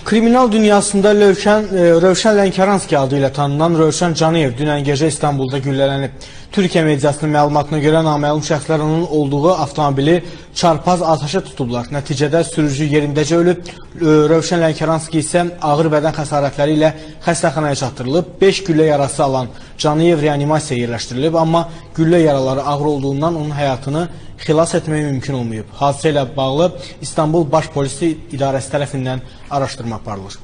Kriminal dünyasında Rövşən Lənkəranski adı ilə tanınan Rövşən Caniyev dünən gecə İstanbulda güllələnib. Türkiyə mediasının məlumatına görə naməlum şəxslər onun olduğu avtomobili çarpaz atəşə tutublar. Nəticədə sürücü yerindəcə ölüb, Rövşən Lənkəranski isə ağır bədən xəsarətləri ilə xəstəxanaya çatdırılıb. 5 güllə yarası alan Caniyev reanimasiyaya yerləşdirilib, amma güllə yaraları ağır olduğundan onun həyatını xilas etmək mümkün olmayıb. Hadisə ilə bağlı İstanbul Baş Polisi İdarəsi tərəfindən araşdırma aparılır.